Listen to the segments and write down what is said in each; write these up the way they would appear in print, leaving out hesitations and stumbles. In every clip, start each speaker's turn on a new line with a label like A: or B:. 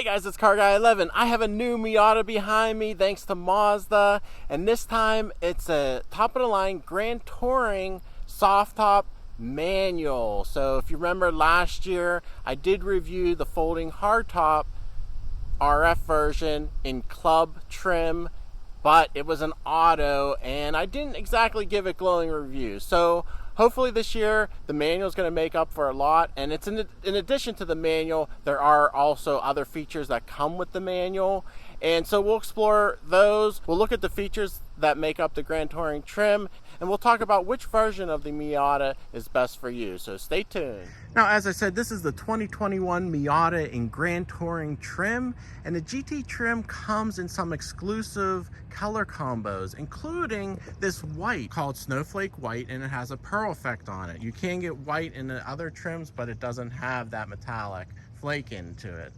A: Hey guys, it's Car Guy 11. I have a new Miata behind me thanks to Mazda, and this time it's a top of the line Grand Touring soft top manual. So if you remember last year, I did review the folding hardtop RF version in club trim, but it was an auto and I didn't exactly give it glowing reviews. So hopefully this year the manual is going to make up for a lot, and it's in addition to the manual, there are also other features that come with the manual, and so we'll explore those. We'll look at the features that make up the Grand Touring trim, and we'll talk about which version of the Miata is best for you, so stay tuned. Now, as I said, this is the 2021 Miata in Grand Touring trim, and the GT trim comes in some exclusive color combos, including this white called Snowflake White, and it has a pearl effect on it. You can get white in the other trims, but it doesn't have that metallic flake into it.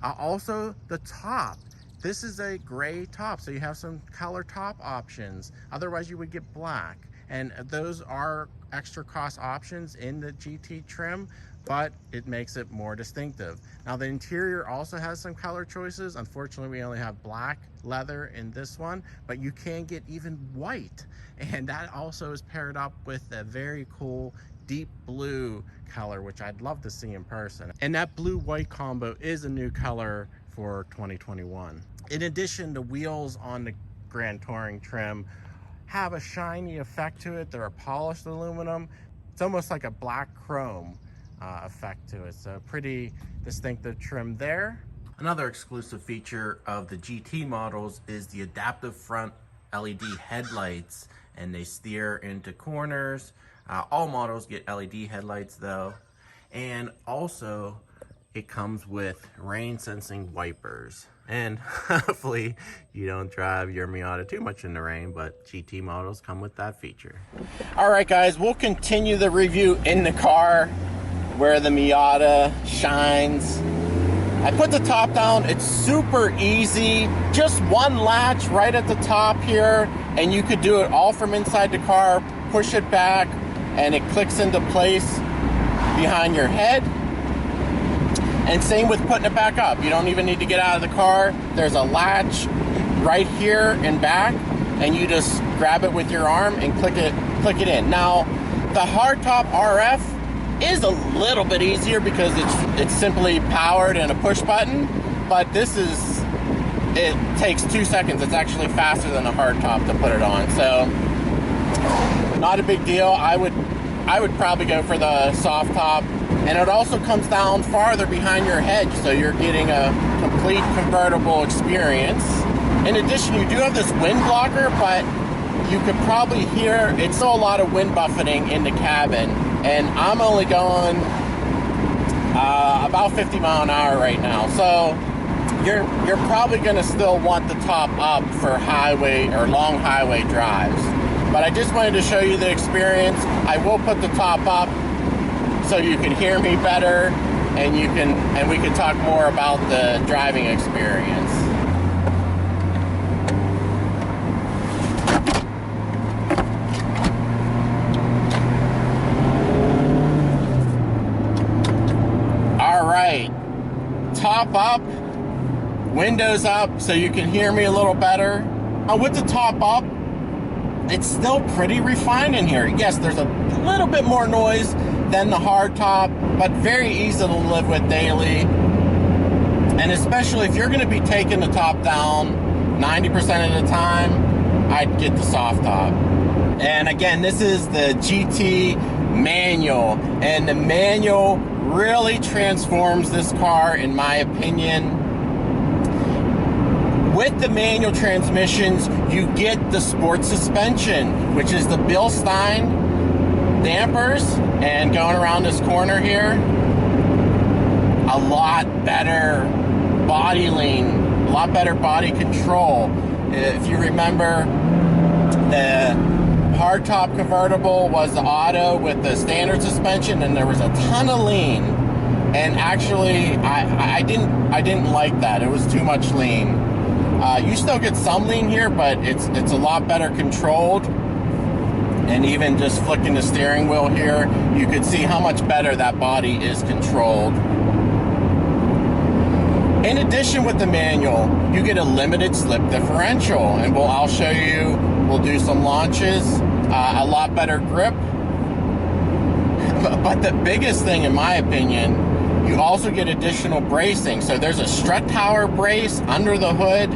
A: Also, the top. This is a gray top, so you have some color top options. Otherwise, you would get black. And those are extra cost options in the GT trim, but it makes it more distinctive. Now, the interior also has some color choices. Unfortunately, we only have black leather in this one, but you can get even white. And that also is paired up with a very cool deep blue color, which I'd love to see in person. And that blue-white combo is a new color for 2021. In addition, the wheels on the Grand Touring trim have a shiny effect to it. They're a polished aluminum. It's almost like a black chrome effect to it. So pretty distinctive trim there. Another exclusive feature of the GT models is the adaptive front LED headlights, and they steer into corners. All models get LED headlights though. And also it comes with rain sensing wipers. And hopefully you don't drive your Miata too much in the rain, but GT models come with that feature. All right guys, we'll continue the review in the car where the Miata shines. I put the top down. It's super easy. Just one latch right at the top here, and you could do it all from inside the car. Push it back and it clicks into place behind your head. And same with putting it back up. You don't even need to get out of the car. There's a latch right here and back, and you just grab it with your arm and click it in. Now, the hardtop RF is a little bit easier because it's simply powered and a push button, but it takes 2 seconds. It's actually faster than a hardtop to put it on. So not a big deal. I would probably go for the soft top. And it also comes down farther behind your head, so you're getting a complete convertible experience. In addition, you do have this wind blocker, but you could probably hear it's still a lot of wind buffeting in the cabin. And I'm only going about 50 miles an hour right now. So you're probably gonna still want the top up for highway or long highway drives. But I just wanted to show you the experience. I will put the top up so you can hear me better, and we can talk more about the driving experience. All right, top up, windows up, so you can hear me a little better. With the top up, it's still pretty refined in here. Yes, there's a little bit more noise than the hardtop, but very easy to live with daily. And especially if you're going to be taking the top down 90% of the time, I'd get the soft top. And again, this is the GT manual, and the manual really transforms this car in my opinion. With the manual transmissions, you get the sport suspension, which is the Bilstein dampers, and going around this corner here, a lot better body lean, a lot better body control. If you remember, the hardtop convertible was the auto with the standard suspension, and there was a ton of lean. And actually, I didn't like that. It was too much lean. You still get some lean here, but it's a lot better controlled. And even just flicking the steering wheel here, you could see how much better that body is controlled. In addition, with the manual, you get a limited slip differential, and I'll show you. We'll do some launches, a lot better grip. But the biggest thing, in my opinion, you also get additional bracing. So there's a strut tower brace under the hood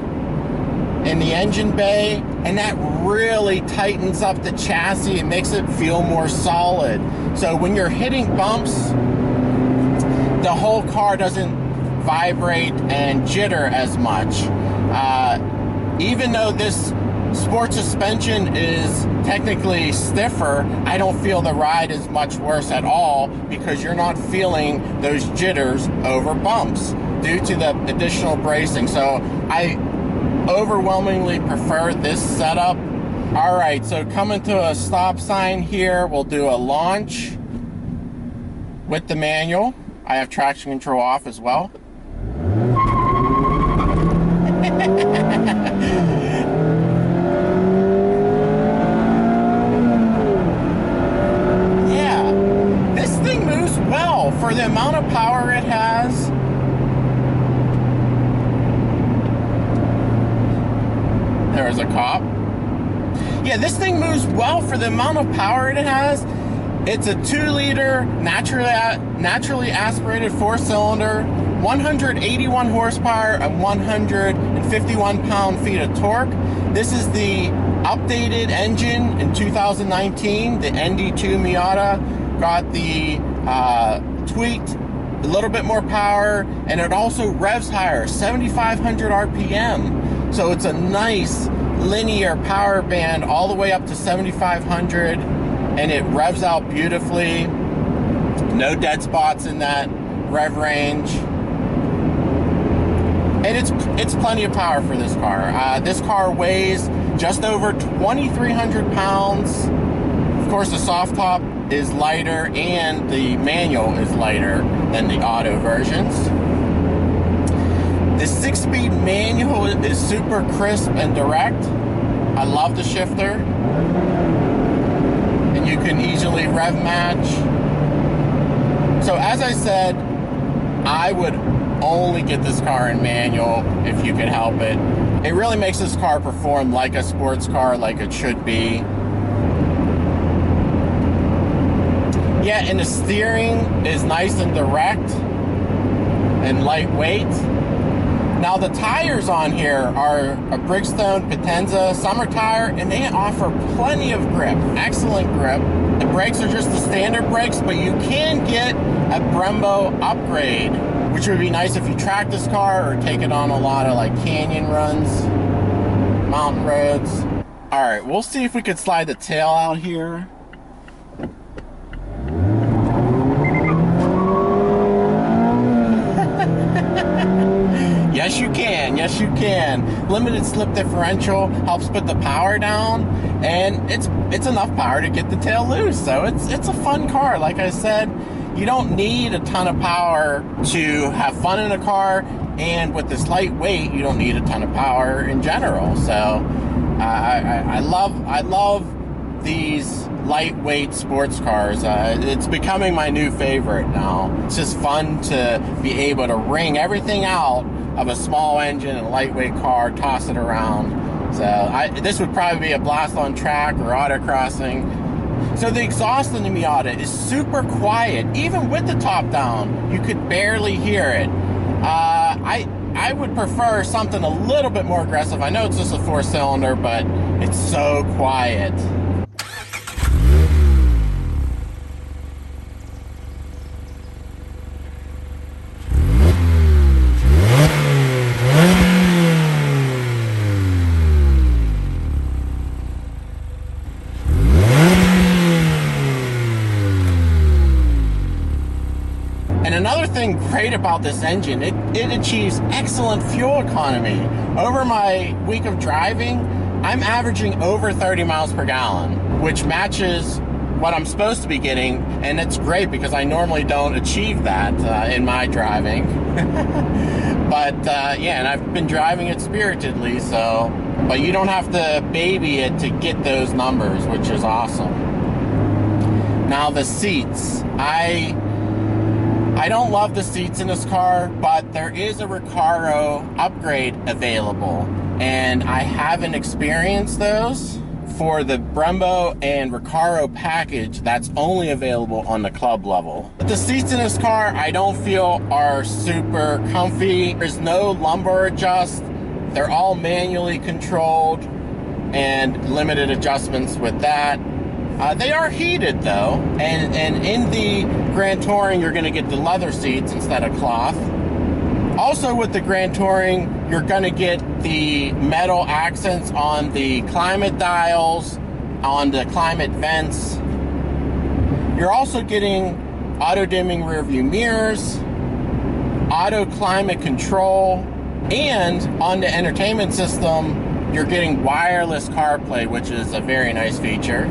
A: in the engine bay, and that really tightens up the chassis and makes it feel more solid. So when you're hitting bumps, the whole car doesn't vibrate and jitter as much. Even though this sport suspension is technically stiffer, I don't feel the ride is much worse at all, because you're not feeling those jitters over bumps due to the additional bracing. So I overwhelmingly prefer this setup. All right, so coming to a stop sign here, we'll do a launch with the manual. I have traction control off as well. Yeah, this thing moves well for the amount of power it has. There was a cop. Yeah, this thing moves well for the amount of power it has. It's a 2-liter naturally aspirated 4-cylinder, 181 horsepower and 151 pound-feet of torque. This is the updated engine in 2019. The ND2 Miata got the tweaked, a little bit more power, and it also revs higher, 7,500 RPM. So it's a nice linear power band all the way up to 7,500, and it revs out beautifully. No dead spots in that rev range. And it's plenty of power for this car. This car weighs just over 2,300 pounds. Of course, the soft top is lighter and the manual is lighter than the auto versions. The 6-speed manual is super crisp and direct. I love the shifter. And you can easily rev match. So as I said, I would only get this car in manual if you can help it. It really makes this car perform like a sports car, like it should be. Yeah, and the steering is nice and direct and lightweight. Now the tires on here are a Bridgestone Potenza summer tire, and they offer plenty of grip, excellent grip. The brakes are just the standard brakes, but you can get a Brembo upgrade, which would be nice if you track this car or take it on a lot of like canyon runs, mountain roads. All right, we'll see if we could slide the tail out here. Yes, you can. Yes, you can. Limited slip differential helps put the power down, and it's enough power to get the tail loose. So it's a fun car. Like I said, you don't need a ton of power to have fun in a car, and with this lightweight, you don't need a ton of power in general. So I love these lightweight sports cars. It's becoming my new favorite now. It's just fun to be able to wring everything out of a small engine and a lightweight car, toss it around. So this would probably be a blast on track or autocrossing. So the exhaust in the Miata is super quiet. Even with the top down, you could barely hear it. I would prefer something a little bit more aggressive. I know it's just a 4-cylinder, but it's so quiet. And another thing great about this engine, it achieves excellent fuel economy. Over my week of driving, I'm averaging over 30 miles per gallon, which matches what I'm supposed to be getting, and it's great because I normally don't achieve that in my driving. But yeah, and I've been driving it spiritedly, so, but you don't have to baby it to get those numbers, which is awesome. Now the seats, I I don't love the seats in this car, but there is a Recaro upgrade available, and I haven't experienced those. For the Brembo and Recaro package, that's only available on the club level. But the seats in this car, I don't feel are super comfy. There's no lumbar adjust. They're all manually controlled and limited adjustments with that. They are heated though, and in the Grand Touring, you're gonna get the leather seats instead of cloth. Also with the Grand Touring, you're going to get the metal accents on the climate dials, on the climate vents. You're also getting auto-dimming rear view mirrors, auto climate control, and on the entertainment system, you're getting wireless CarPlay, which is a very nice feature.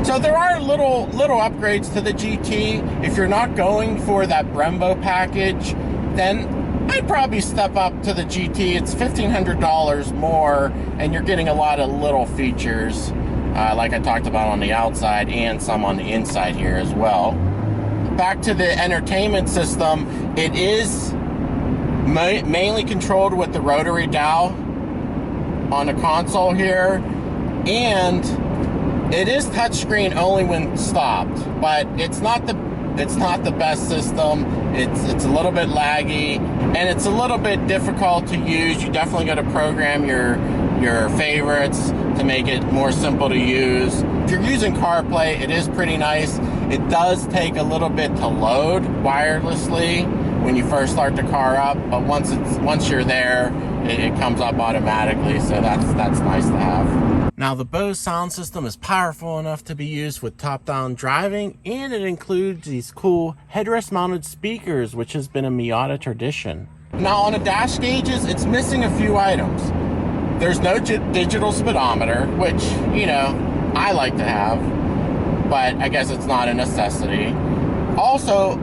A: So there are little upgrades to the GT. If you're not going for that Brembo package, then I'd probably step up to the GT. It's $1,500 more, and you're getting a lot of little features, like I talked about on the outside, and some on the inside here as well. Back to the entertainment system, it is mainly controlled with the rotary dial on the console here, and it is touchscreen only when stopped, but it's not the best system. It's a little bit laggy, and it's a little bit difficult to use. You definitely got to program your favorites to make it more simple to use. If you're using CarPlay, it is pretty nice. It does take a little bit to load wirelessly when you first start the car up, but once you're there, it comes up automatically, so that's nice to have. Now, the Bose sound system is powerful enough to be used with top-down driving, and it includes these cool headrest-mounted speakers, which has been a Miata tradition. Now, on the dash gauges, it's missing a few items. There's no digital speedometer, which, you know, I like to have, but I guess it's not a necessity. Also,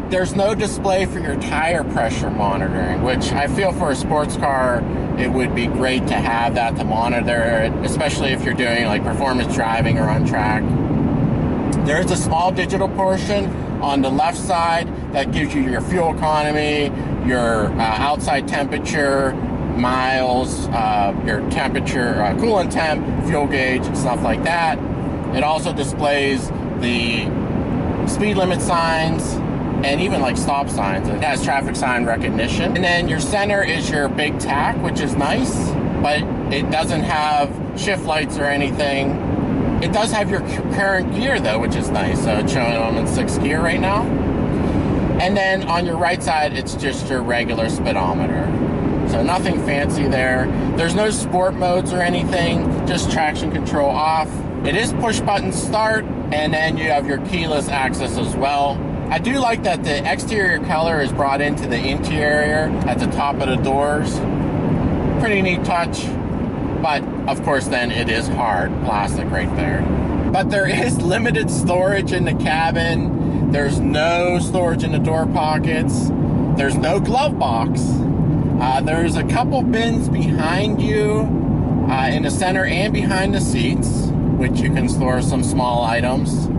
A: there's no display for your tire pressure monitoring, which I feel for a sports car, it would be great to have that to monitor it, especially if you're doing like performance driving or on track. There's a small digital portion on the left side that gives you your fuel economy, your outside temperature, miles, your temperature, coolant temp, fuel gauge, and stuff like that. It also displays the speed limit signs and even like stop signs. It has traffic sign recognition. And then your center is your big tack, which is nice, but it doesn't have shift lights or anything. It does have your current gear though, which is nice. So it's showing I'm in 6th gear right now. And then on your right side, it's just your regular speedometer. So nothing fancy there. There's no sport modes or anything, just traction control off. It is push button start, and then you have your keyless access as well. I do like that the exterior color is brought into the interior at the top of the doors. Pretty neat touch, but of course then it is hard plastic right there. But there is limited storage in the cabin. There's no storage in the door pockets. There's no glove box. There's a couple bins behind you in the center and behind the seats, which you can store some small items.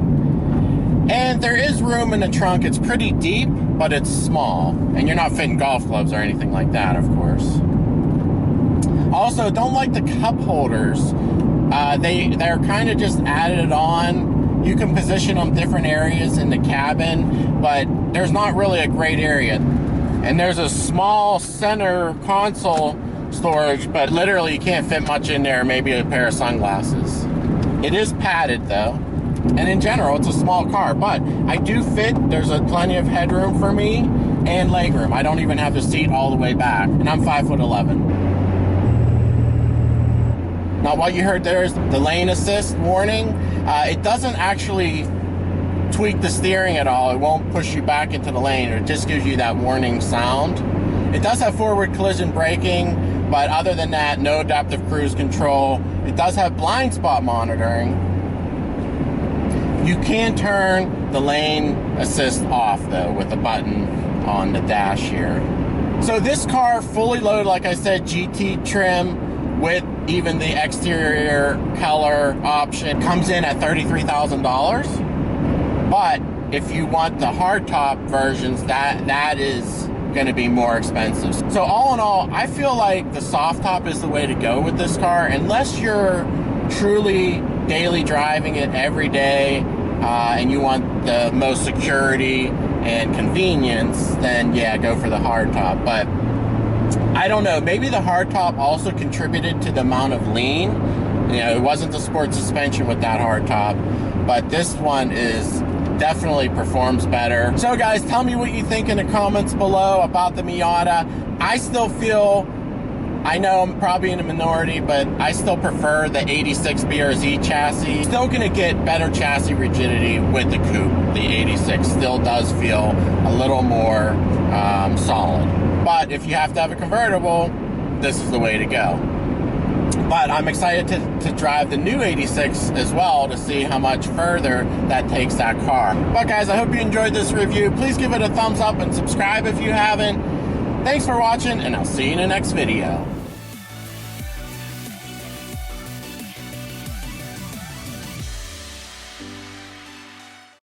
A: And there is room in the trunk. It's pretty deep, but it's small. And you're not fitting golf clubs or anything like that, of course. Also, don't like the cup holders. They're kind of just added on. You can position them different areas in the cabin, but there's not really a great area. And there's a small center console storage, but literally you can't fit much in there, maybe a pair of sunglasses. It is padded though, and in general it's a small car, but I do fit. There's plenty of headroom for me and legroom. I don't even have the seat all the way back, and I'm 5'11". Now what you heard there is the lane assist warning. It doesn't actually tweak the steering at all. It won't push you back into the lane. It just gives you that warning sound. It does have forward collision braking, but other than that, no adaptive cruise control. It does have blind spot monitoring. You can turn the lane assist off though with a button on the dash here. So this car, fully loaded, like I said, GT trim with even the exterior color option, comes in at $33,000. But if you want the hardtop versions, that is going to be more expensive. So all in all, I feel like the soft top is the way to go with this car, unless you're truly daily driving it every day and you want the most security and convenience. Then yeah, go for the hardtop. But I don't know, maybe the hardtop also contributed to the amount of lean. You know, it wasn't the sport suspension with that hardtop, but this one is definitely performs better. So guys, tell me what you think in the comments below about the Miata. I still feel, I know I'm probably in a minority, but I still prefer the 86 BRZ chassis. Still gonna get better chassis rigidity with the coupe. The 86 still does feel a little more solid. But if you have to have a convertible, this is the way to go. But I'm excited to drive the new 86 as well to see how much further that takes that car. But guys, I hope you enjoyed this review. Please give it a thumbs up and subscribe if you haven't. Thanks for watching, and I'll see you in the next video.